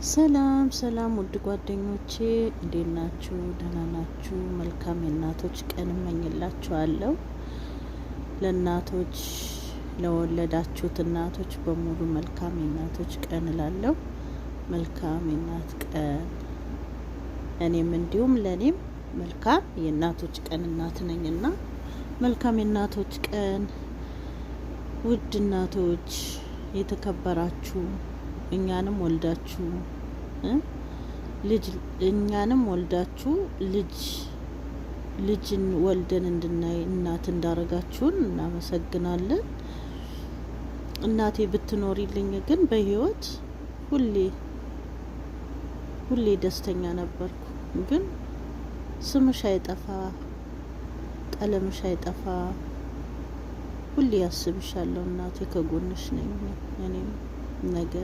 ሰላም ሰላም ውድ ጓደኞቼ እንዴት ናችሁ? ደህና ናችሁ? መልካም የእናቶች ቀን እመኝላችኋለሁ። ለእናቶች ለወለዳችሁት እናቶች በሙሉ መልካም የእናቶች ቀን እላለሁ። መልካም የእናት ቀን። እኔም እንዲሁም ለእኔም መልካም የእናቶች ቀን እናት ነኝና መልካም የእናቶች ቀን። ውድ እናቶች የተከበራችሁ እኛንም ወልዳችሁ ልጅን ወልደን እንድናይ እናት እንዳረጋችሁን እናመሰግናለን። እናቴ ብትኖሪልኝ ግን በህይወት ሁሌ ደስተኛ ነበርኩ። ግን ስምሽ አይጠፋ፣ ቀለምሽ አይጠፋ፣ ሁሌ ያስብሻለሁ እናቴ። ከጎንሽ ነኝ እኔም ነገ